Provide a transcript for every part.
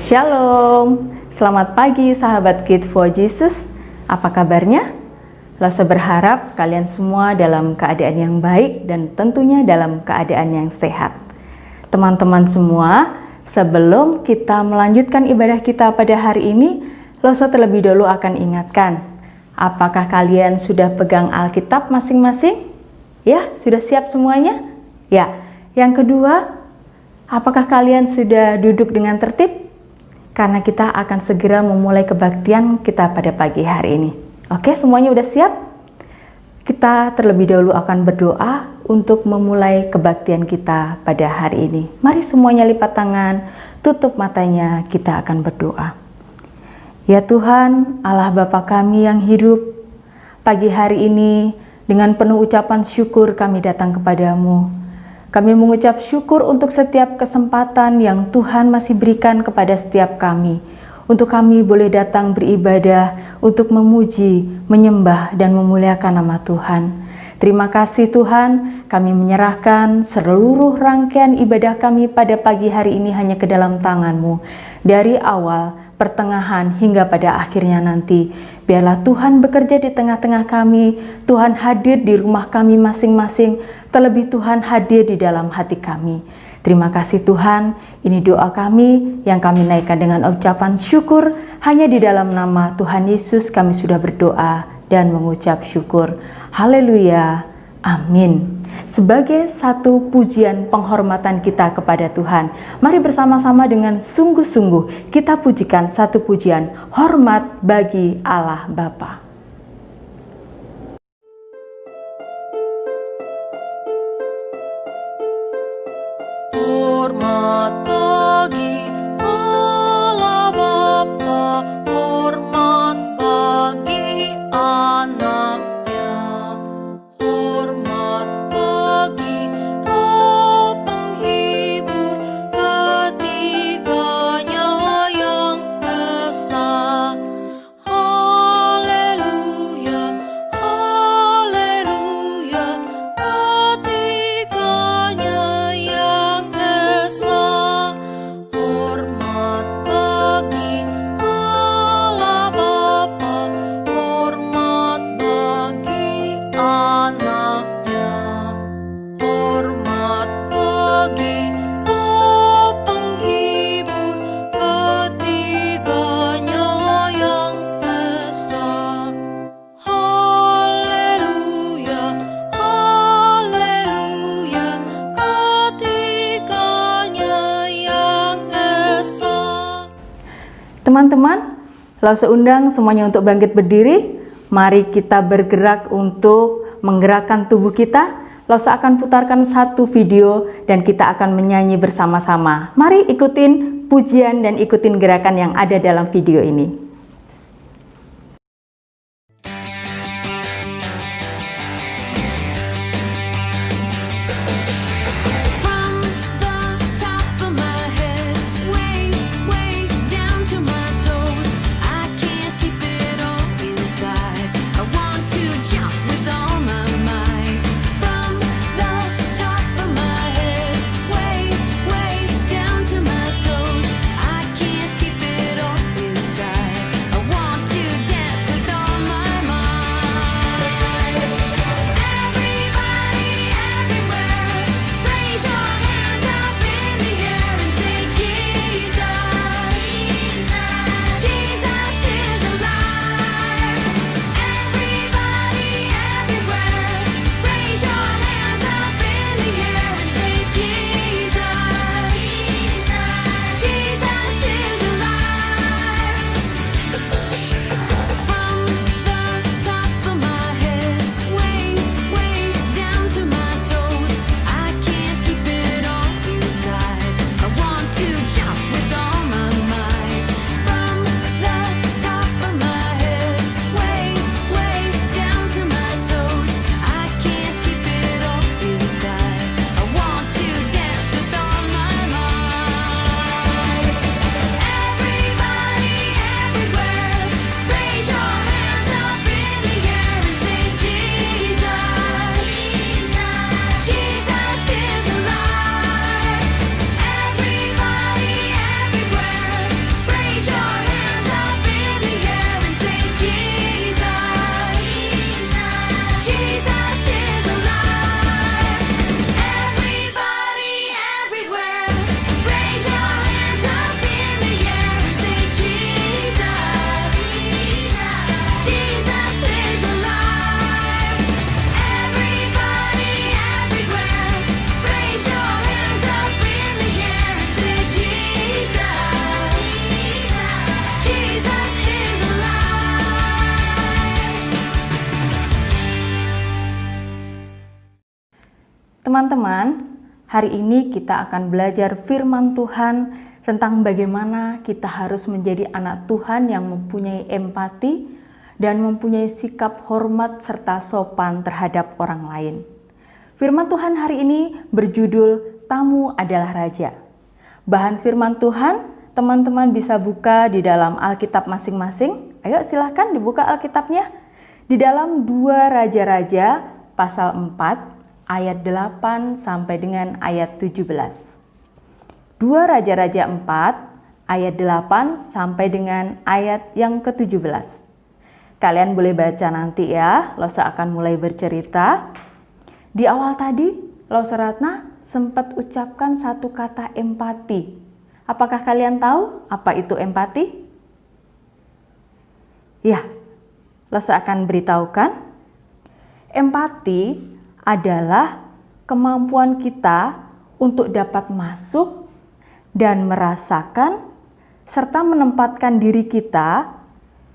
Shalom, selamat pagi sahabat Kids for Jesus. Apa kabarnya? Lose berharap kalian semua dalam keadaan yang baik dan tentunya dalam keadaan yang sehat. Teman-teman semua, sebelum kita melanjutkan ibadah kita pada hari ini, Lose terlebih dahulu akan ingatkan, apakah kalian sudah pegang Alkitab masing-masing? Ya, sudah siap semuanya? Ya. Yang kedua, apakah kalian sudah duduk dengan tertib? Karena kita akan segera memulai kebaktian kita pada pagi hari ini. Oke, semuanya udah siap? Kita terlebih dahulu akan berdoa untuk memulai kebaktian kita pada hari ini. Mari semuanya lipat tangan, tutup matanya, kita akan berdoa. Ya Tuhan, Allah Bapa kami yang hidup, pagi hari ini dengan penuh ucapan syukur kami datang kepadamu. Kami mengucap syukur untuk setiap kesempatan yang Tuhan masih berikan kepada setiap kami. Untuk kami boleh datang beribadah, untuk memuji, menyembah, dan memuliakan nama Tuhan. Terima kasih Tuhan, kami menyerahkan seluruh rangkaian ibadah kami pada pagi hari ini hanya ke dalam tangan-Mu. Dari awal, pertengahan, hingga pada akhirnya nanti. Biarlah Tuhan bekerja di tengah-tengah kami, Tuhan hadir di rumah kami masing-masing, terlebih Tuhan hadir di dalam hati kami. Terima kasih Tuhan, ini doa kami yang kami naikkan dengan ucapan syukur. Hanya di dalam nama Tuhan Yesus kami sudah berdoa dan mengucap syukur. Haleluya, amin. Sebagai satu pujian penghormatan kita kepada Tuhan, mari bersama-sama dengan sungguh-sungguh kita pujikan satu pujian hormat bagi Allah Bapa. Hormat bagi Allah Bapa, hormat bagi anaknya, hormat bagi Roh penghibur, ketiganya yang esa. Haleluya, haleluya, ketiganya yang esa. Hormat bagi Allah Bapa, hormat bagi anaknya, hormat bagi Roh penghibur, ketiganya yang esa. Haleluya, haleluya, ketiganya yang esa. Teman-teman, Lose undang semuanya untuk bangkit berdiri. Mari kita bergerak untuk menggerakkan tubuh kita. Lose akan putarkan satu video dan kita akan menyanyi bersama-sama. Mari ikutin pujian dan ikutin gerakan yang ada dalam video ini. From the top of my head, way, way down to my toes, I can't keep it all inside. I want to jump with all my might. From the top of my head, way, way down to my toes, I can't keep it all inside. Teman-teman, hari ini kita akan belajar firman Tuhan tentang bagaimana kita harus menjadi anak Tuhan yang mempunyai empati dan mempunyai sikap hormat serta sopan terhadap orang lain. Firman Tuhan hari ini berjudul Tamu adalah Raja. Bahan firman Tuhan, teman-teman bisa buka di dalam Alkitab masing-masing. Ayo silahkan dibuka Alkitabnya. Di dalam 2 Raja-Raja pasal 4 ayat 8 sampai dengan ayat 17. 2 Raja-Raja 4 ayat 8 sampai dengan ayat yang ke-17. Kalian boleh baca nanti ya, Losa akan mulai bercerita. Di awal tadi, Losa Ratna sempat ucapkan satu kata empati. Apakah kalian tahu apa itu empati? Ya, Losa akan beritahukan. Empati adalah kemampuan kita untuk dapat masuk dan merasakan serta menempatkan diri kita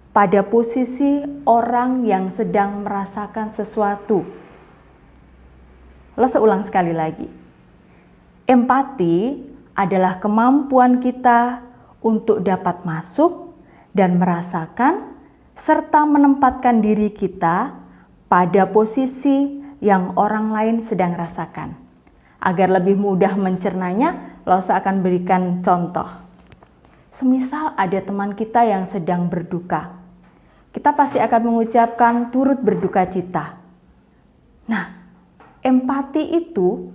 pada posisi orang yang sedang merasakan sesuatu. Losa ulang sekali lagi. Empati adalah kemampuan kita untuk dapat masuk dan merasakan serta menempatkan diri kita pada posisi yang orang lain sedang rasakan. Agar lebih mudah mencernanya, Losa akan berikan contoh. Semisal ada teman kita yang sedang berduka. Kita pasti akan mengucapkan turut berduka cita. Nah, empati itu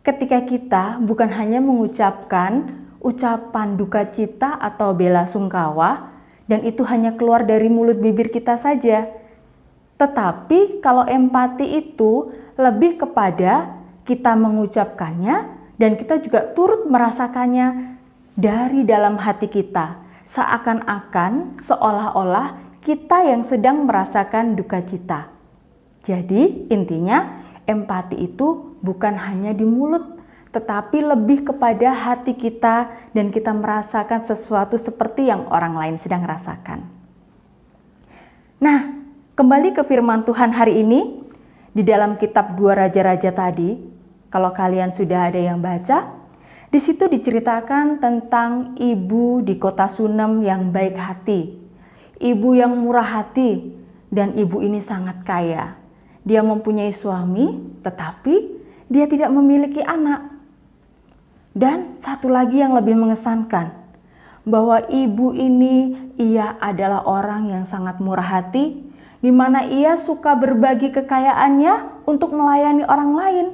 ketika kita bukan hanya mengucapkan ucapan duka cita atau bela sungkawa, dan itu hanya keluar dari mulut bibir kita saja. Tetapi kalau empati itu lebih kepada kita mengucapkannya dan kita juga turut merasakannya dari dalam hati kita. Seakan-akan seolah-olah kita yang sedang merasakan duka cita. Jadi intinya empati itu bukan hanya di mulut, tetapi lebih kepada hati kita dan kita merasakan sesuatu seperti yang orang lain sedang rasakan. Nah, kembali ke firman Tuhan hari ini, di dalam kitab 2 Raja-Raja tadi, kalau kalian sudah ada yang baca, di situ diceritakan tentang ibu di kota Sunem yang baik hati, ibu yang murah hati, dan ibu ini sangat kaya. Dia mempunyai suami, tetapi dia tidak memiliki anak. Dan satu lagi yang lebih mengesankan, bahwa ibu ini ia adalah orang yang sangat murah hati, di mana ia suka berbagi kekayaannya untuk melayani orang lain.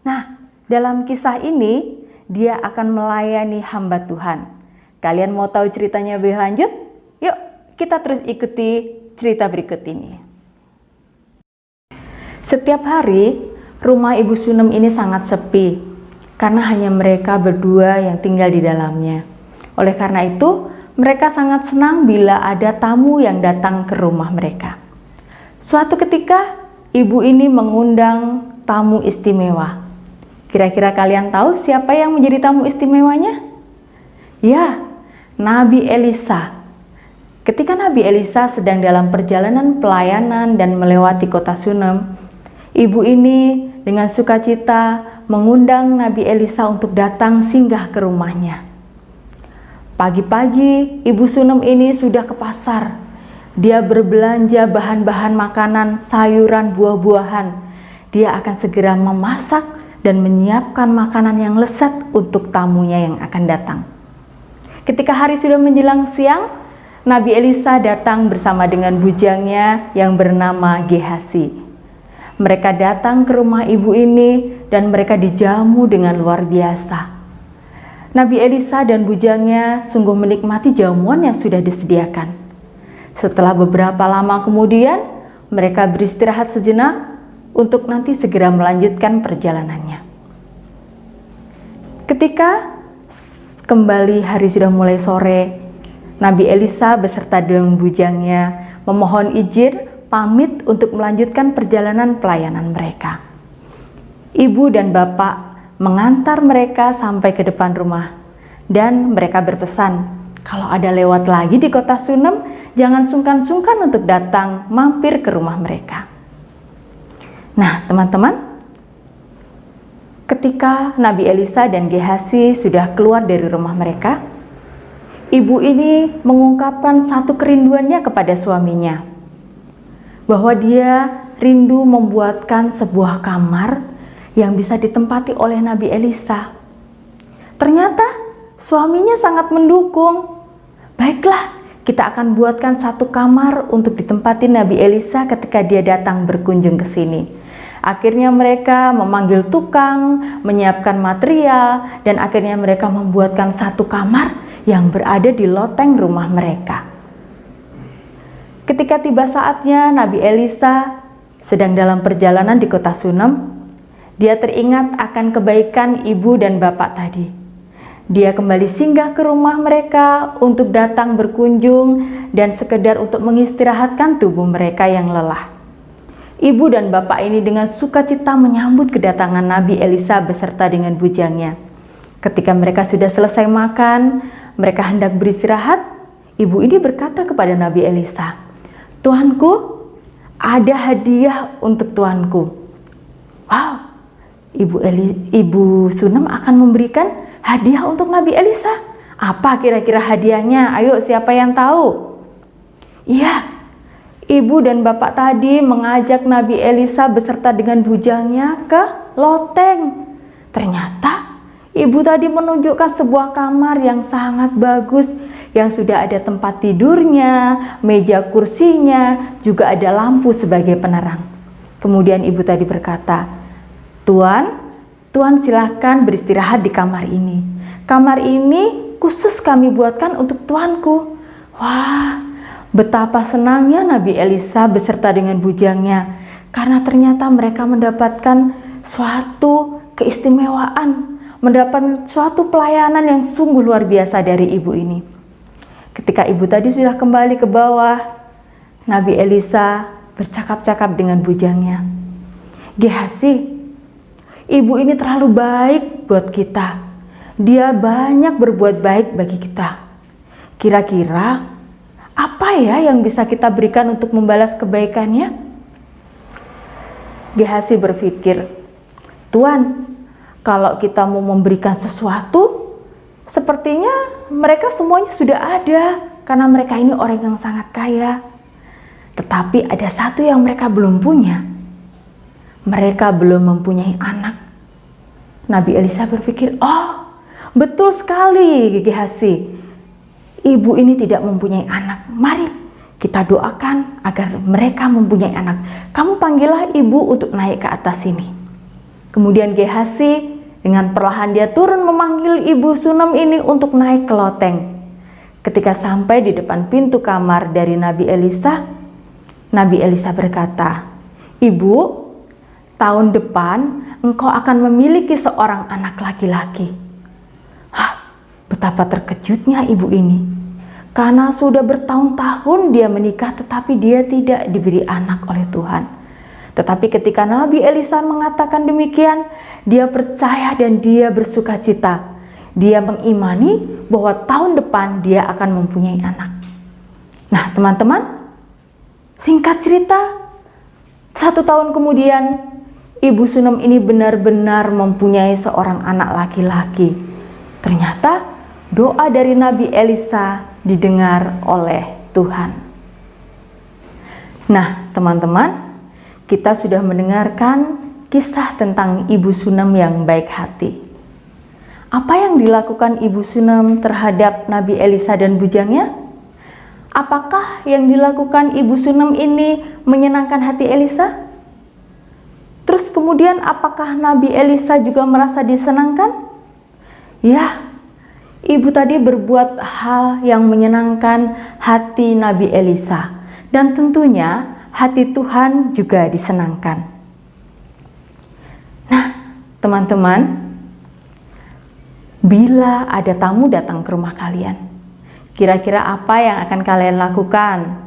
Nah, dalam kisah ini, dia akan melayani hamba Tuhan. Kalian mau tahu ceritanya lebih lanjut? Yuk, kita terus ikuti cerita berikut ini. Setiap hari, rumah Ibu Sunem ini sangat sepi, karena hanya mereka berdua yang tinggal di dalamnya. Oleh karena itu, mereka sangat senang bila ada tamu yang datang ke rumah mereka. Suatu ketika, ibu ini mengundang tamu istimewa. Kira-kira kalian tahu siapa yang menjadi tamu istimewanya? Ya, Nabi Elisa. Ketika Nabi Elisa sedang dalam perjalanan pelayanan dan melewati kota Sunem, ibu ini dengan sukacita mengundang Nabi Elisa untuk datang singgah ke rumahnya. Pagi-pagi, Ibu Sunem ini sudah ke pasar. Dia berbelanja bahan-bahan makanan, sayuran, buah-buahan. Dia akan segera memasak dan menyiapkan makanan yang lezat untuk tamunya yang akan datang. Ketika hari sudah menjelang siang, Nabi Elisa datang bersama dengan bujangnya yang bernama Gehasi. Mereka datang ke rumah ibu ini dan mereka dijamu dengan luar biasa. Nabi Elisa dan bujangnya sungguh menikmati jamuan yang sudah disediakan. Setelah beberapa lama kemudian, mereka beristirahat sejenak untuk nanti segera melanjutkan perjalanannya. Ketika kembali hari sudah mulai sore, Nabi Elisa beserta dengan bujangnya memohon izin pamit untuk melanjutkan perjalanan pelayanan mereka. Ibu dan bapak mengantar mereka sampai ke depan rumah dan mereka berpesan, kalau ada lewat lagi di kota Sunem, jangan sungkan-sungkan untuk datang mampir ke rumah mereka. Nah, teman-teman, Ketika Nabi Elisa dan Gehazi sudah keluar dari rumah mereka, ibu ini mengungkapkan satu kerinduannya kepada suaminya, bahwa dia rindu membuatkan sebuah kamar yang bisa ditempati oleh Nabi Elisa. Ternyata suaminya sangat mendukung. Baiklah, kita akan buatkan satu kamar untuk ditempati Nabi Elisa ketika dia datang berkunjung ke sini. Akhirnya mereka memanggil tukang, menyiapkan material, dan akhirnya mereka membuatkan satu kamar yang berada di loteng rumah mereka. Ketika tiba saatnya Nabi Elisa sedang dalam perjalanan di kota Sunem, dia teringat akan kebaikan ibu dan bapak tadi. Dia kembali singgah ke rumah mereka untuk datang berkunjung dan sekedar untuk mengistirahatkan tubuh mereka yang lelah. Ibu dan bapak ini dengan sukacita menyambut kedatangan Nabi Elisa beserta dengan bujangnya. Ketika mereka sudah selesai makan, mereka hendak beristirahat, ibu ini berkata kepada Nabi Elisa, "Tuanku, ada hadiah untuk tuanku." Wow, Ibu Sunem akan memberikan hadiah untuk Nabi Elisa. Apa kira-kira hadiahnya? Ayo, siapa yang tahu? Iya, ibu dan bapak tadi mengajak Nabi Elisa beserta dengan bujangnya ke loteng. Ternyata ibu tadi menunjukkan sebuah kamar yang sangat bagus, yang sudah ada tempat tidurnya, meja kursinya, juga ada lampu sebagai penerang. Kemudian ibu tadi berkata, Tuan silahkan beristirahat di kamar ini. Kamar ini khusus kami buatkan untuk tuanku." Wah, betapa senangnya Nabi Elisa beserta dengan bujangnya, karena ternyata mereka mendapatkan suatu keistimewaan, mendapat suatu pelayanan yang sungguh luar biasa dari ibu ini. Ketika ibu tadi sudah kembali ke bawah, Nabi Elisa bercakap-cakap dengan bujangnya, "Gehazi, ibu ini terlalu baik buat kita. Dia banyak berbuat baik bagi kita. Kira-kira apa ya yang bisa kita berikan untuk membalas kebaikannya?" Gehazi berpikir, "Tuan, kalau kita mau memberikan sesuatu, sepertinya mereka semuanya sudah ada, karena mereka ini orang yang sangat kaya. Tetapi ada satu yang mereka belum punya. Mereka belum mempunyai anak." Nabi Elisa berpikir, "Oh, betul sekali Gehazi. Ibu ini tidak mempunyai anak. Mari kita doakan agar mereka mempunyai anak. Kamu panggillah ibu untuk naik ke atas sini." Kemudian Gehazi dengan perlahan dia turun memanggil ibu Sunem ini untuk naik ke loteng. Ketika sampai di depan pintu kamar dari Nabi Elisa, Nabi Elisa berkata, "Ibu, tahun depan engkau akan memiliki seorang anak laki-laki." Betapa terkejutnya ibu ini, karena sudah bertahun-tahun dia menikah tetapi dia tidak diberi anak oleh Tuhan. Tetapi ketika Nabi Elisa mengatakan demikian, dia percaya dan dia bersuka cita. Dia mengimani bahwa tahun depan dia akan mempunyai anak. Nah teman-teman, singkat cerita, 1 tahun kemudian ibu Sunem ini benar-benar mempunyai seorang anak laki-laki. Ternyata doa dari Nabi Elisa didengar oleh Tuhan. Nah teman-teman, kita sudah mendengarkan kisah tentang ibu Sunem yang baik hati. Apa yang dilakukan ibu Sunem terhadap Nabi Elisa dan bujangnya? Apakah yang dilakukan ibu Sunem ini menyenangkan hati Elisa? Terus kemudian apakah Nabi Elisa juga merasa disenangkan? Ya, ibu tadi berbuat hal yang menyenangkan hati Nabi Elisa, dan tentunya hati Tuhan juga disenangkan. Nah, teman-teman, bila ada tamu datang ke rumah kalian, kira-kira apa yang akan kalian lakukan?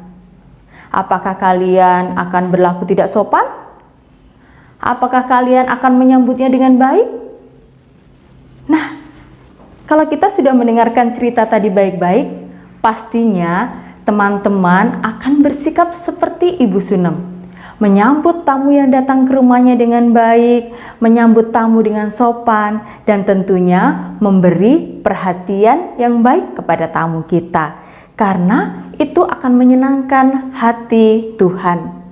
Apakah kalian akan berlaku tidak sopan? Apakah kalian akan menyambutnya dengan baik? Nah, kalau kita sudah mendengarkan cerita tadi baik-baik, pastinya teman-teman akan bersikap seperti ibu Sunem, menyambut menyambut tamu yang datang ke rumahnya dengan baik, menyambut tamu dengan sopan, dan tentunya memberi perhatian yang baik kepada tamu kita. Karena itu akan menyenangkan hati Tuhan.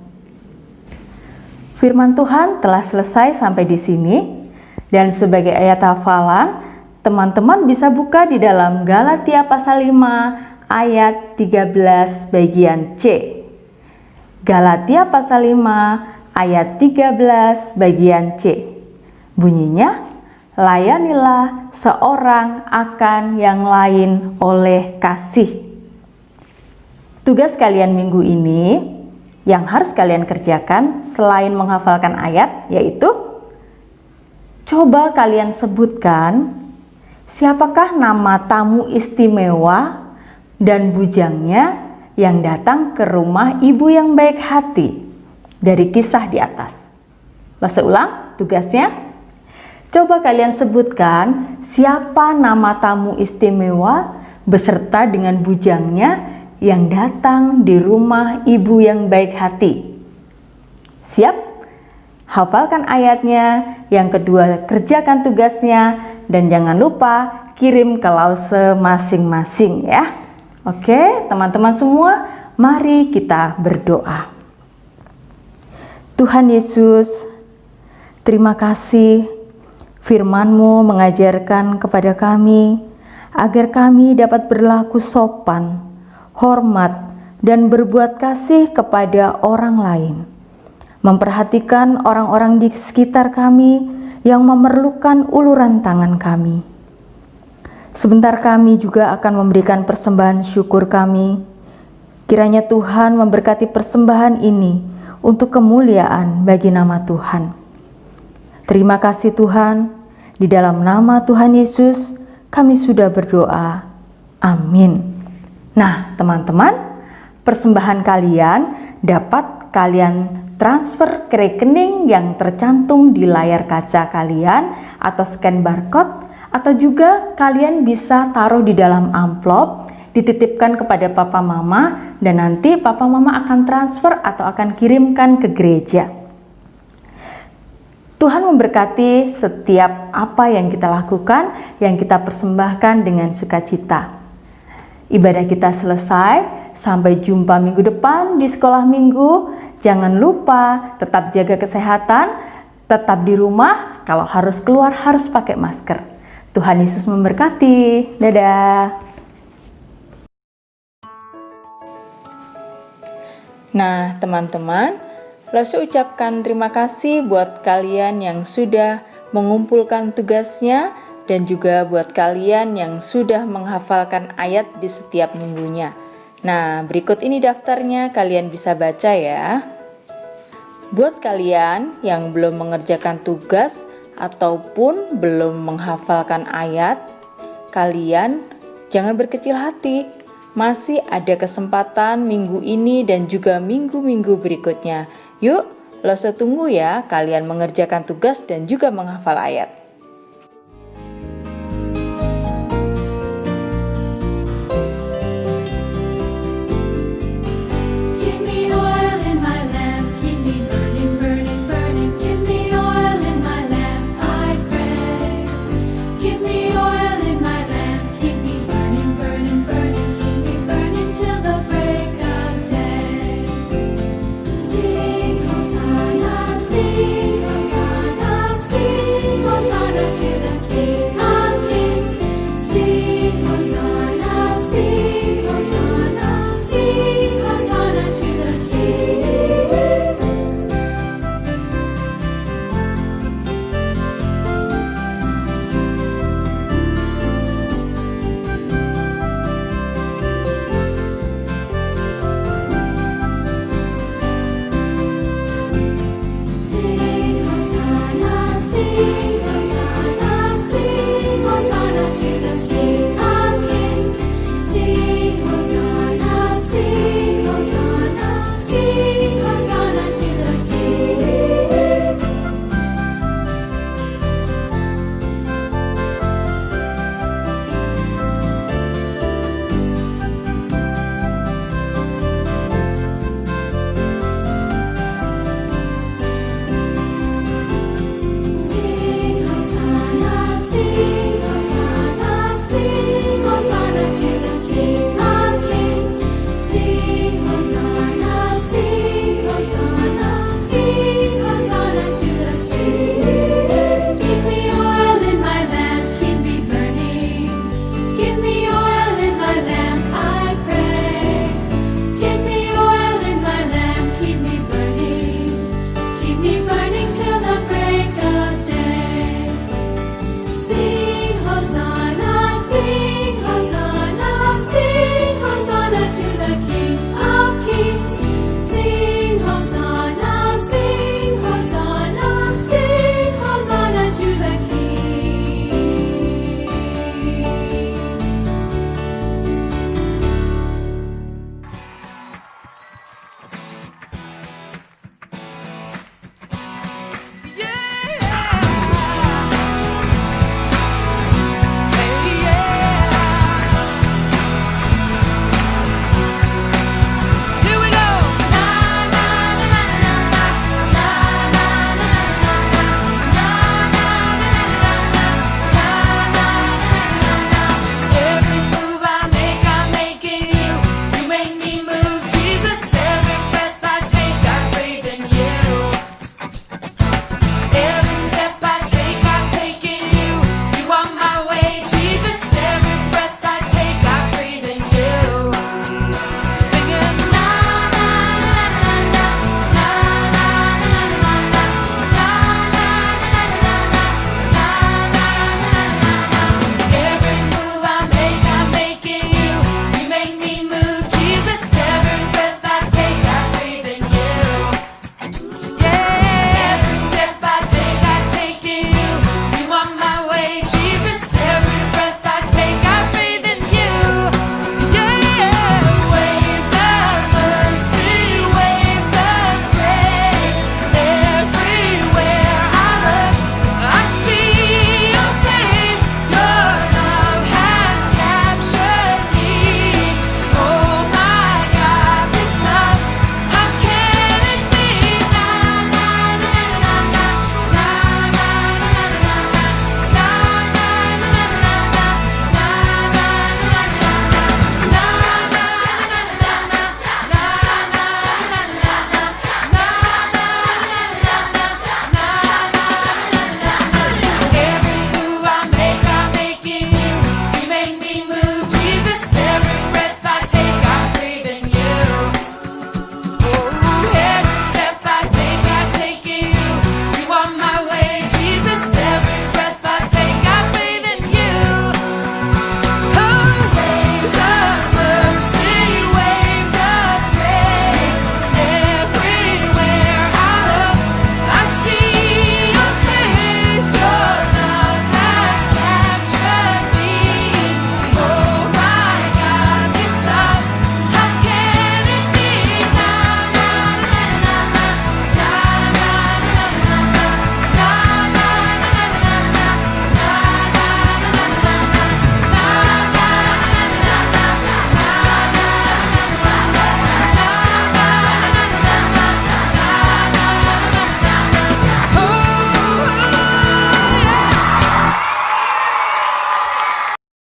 Firman Tuhan telah selesai sampai di sini, dan sebagai ayat hafalan, teman-teman bisa buka di dalam Galatia pasal 5 ayat 13 bagian C. Galatia pasal 5 ayat 13 bagian C. Bunyinya, layanilah seorang akan yang lain oleh kasih. Tugas kalian minggu ini yang harus kalian kerjakan selain menghafalkan ayat, yaitu coba kalian sebutkan siapakah nama tamu istimewa dan bujangnya yang datang ke rumah ibu yang baik hati dari kisah di atas. Saya ulang tugasnya. Coba kalian sebutkan siapa nama tamu istimewa beserta dengan bujangnya yang datang di rumah ibu yang baik hati. Siap? Hafalkan ayatnya. Yang kedua, kerjakan tugasnya. Dan jangan lupa kirim ke lause masing-masing ya. Oke, teman-teman semua, mari kita berdoa. Tuhan Yesus, terima kasih firman-Mu mengajarkan kepada kami agar kami dapat berlaku sopan, hormat, dan berbuat kasih kepada orang lain. Memperhatikan orang-orang di sekitar kami yang memerlukan uluran tangan kami. Sebentar kami juga akan memberikan persembahan syukur kami. Kiranya Tuhan memberkati persembahan ini untuk kemuliaan bagi nama Tuhan. Terima kasih Tuhan, di dalam nama Tuhan Yesus kami sudah berdoa. Amin. Nah teman-teman, persembahan kalian dapat kalian transfer ke rekening yang tercantum di layar kaca kalian atau scan barcode, atau juga kalian bisa taruh di dalam amplop, dititipkan kepada papa mama, dan nanti papa mama akan transfer atau akan kirimkan ke gereja. Tuhan memberkati setiap apa yang kita lakukan, yang kita persembahkan dengan sukacita. Ibadah kita selesai, sampai jumpa minggu depan di sekolah minggu. Jangan lupa tetap jaga kesehatan, tetap di rumah, kalau harus keluar harus pakai masker. Tuhan Yesus memberkati. Dadah. Nah, teman-teman, Lose ucapkan terima kasih buat kalian yang sudah mengumpulkan tugasnya dan juga buat kalian yang sudah menghafalkan ayat di setiap minggunya. Nah, berikut ini daftarnya, kalian bisa baca ya. Buat kalian yang belum mengerjakan tugas ataupun belum menghafalkan ayat, kalian jangan berkecil hati. Masih ada kesempatan minggu ini dan juga minggu-minggu berikutnya. Yuk, Lose tunggu ya kalian mengerjakan tugas dan juga menghafal ayat.